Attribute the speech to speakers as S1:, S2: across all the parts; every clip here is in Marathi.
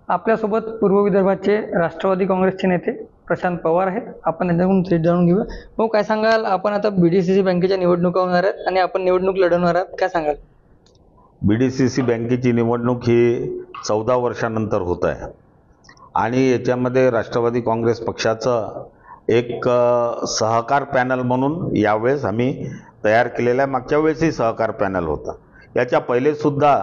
S1: आपल्यासोबत पूर्व विदर्भाचे राष्ट्रवादी काँग्रेसचे नेते प्रशांत पवार आहेत. आपण त्यांच्याकडून थेट जाणून घेऊया. भाऊ, काय सांगाल? आपण आता BDCC बँकेच्या निवडणुका होणार आहेत आणि आपण निवडणूक लढवणार आहात, काय सांगाल?
S2: BDCC बँकेची निवडणूक ही 14 वर्षानंतर होत आहे आणि याच्यामध्ये राष्ट्रवादी काँग्रेस पक्षाचं एक सहकार पॅनल म्हणून यावेळेस आम्ही तयार केलेला आहे. मागच्या वेळेसही सहकार पॅनल होता. याच्या पहिले सुद्धा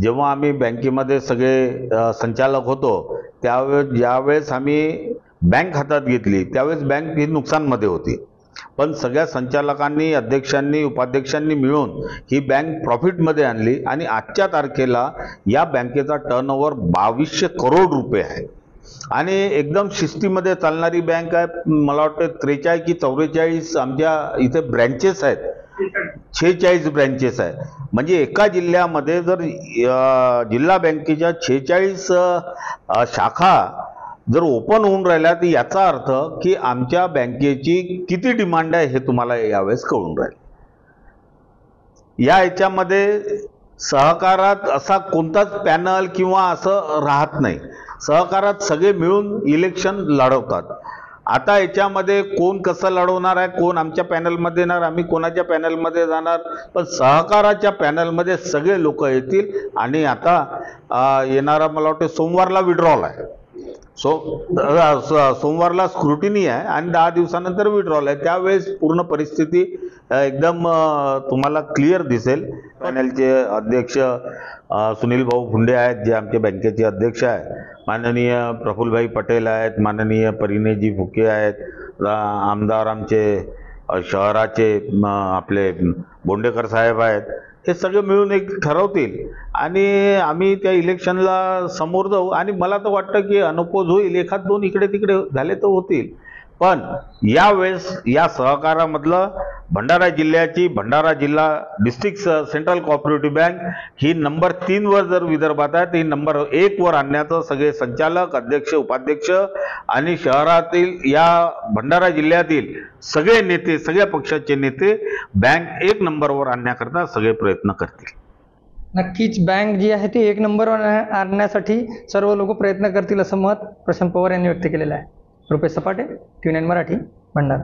S2: जेव्हा आम्ही बँकेमध्ये सगळे संचालक होतो ज्यावेळेस आम्ही बँक हातात घेतली त्यावेळेस बँक ही नुकसानमध्ये होती, पण सगळ्या संचालकांनी, अध्यक्षांनी, उपाध्यक्षांनी मिळून ही बँक प्रॉफिटमध्ये आणली आणि आजच्या तारखेला या बँकेचा टर्नओव्हर 2200 करोड रुपये आहे आणि एकदम शिस्तीमध्ये चालणारी बँक आहे. मला वाटतं 43 की 44 आमच्या इथे ब्रँचेस आहेत, 46 ब्रँचेस आहेत. म्हणजे एका जिल्ह्यामध्ये जर जिल्हा बँकेच्या 46 शाखा जर ओपन होऊन राहिल्या तर याचा अर्थ की आमच्या बँकेची किती डिमांड आहे हे तुम्हाला यावेळेस कळून राहील. याच्यामध्ये सहकारात असा कोणताच पॅनल किंवा असं राहत नाही. सहकारात सगळे मिळून इलेक्शन लढवतात. आता याच्यामध्ये कोण कसं लढवणार आहे, कोण आमच्या पॅनलमध्ये येणार, आम्ही कोणाच्या पॅनलमध्ये जाणार, पण सहकाराच्या पॅनलमध्ये सगळे लोक येतील. आणि आता येणारा मला वाटतं सोमवारला विड्रॉल आहे, सोमवारला स्क्रुटिनी आहे आणि 10 दिवसानंतर विड्रॉल आहे. त्यावेळेस पूर्ण परिस्थिती एकदम तुम्हाला क्लिअर दिसेल. पॅनलचे अध्यक्ष सुनील भाऊ फुंडे आहेत, जे आमच्या बँकेचे अध्यक्ष आहेत. माननीय प्रफुल्लभाई पटेल आहेत, माननीय परिणयजी फुके आहेत, आमदार आमचे शहराचे आपले बोंडेकर साहेब आहेत. हे सगळे मिळून एक ठरवतील आणि आम्ही त्या इलेक्शनला समोर जाऊ. आणि मला तर वाटतं की अनोपोज होईल, एखाद दोन इकडे तिकडे झाले तर होतील, पण यावेळेस या सहकारामधलं भंडारा जिल्ह्याची भंडारा जिल्हा डिस्ट्रिक्ट सेंट्रल कोऑपरेटिव्ह बँक ही नंबर 3 वर जर विदर्भात आहे, ती नंबर 1 वर आणण्याचं सगळे संचालक, अध्यक्ष, उपाध्यक्ष आणि शहरातील या भंडारा जिल्ह्यातील सगळे नेते, सगळ्या पक्षाचे नेते बँक 1 नंबरवर आणण्याकरता सगळे प्रयत्न करतील.
S1: नक्कीच बँक जी आहे ती 1 नंबरवर आणण्यासाठी सर्व लोक प्रयत्न करतील असं मत प्रशांत पवार यांनी व्यक्त केलेलं आहे. रुपेश सपाटे, TV9 मराठी, भंडारा.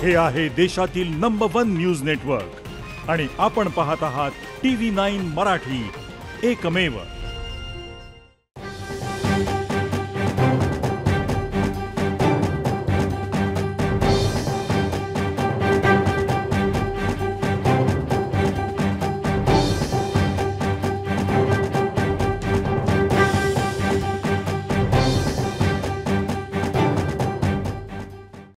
S3: हे आहे देशातील नंबर 1 न्यूज नेटवर्क आणि आपण पाहत आहात TV9 मराठी, एकमेव.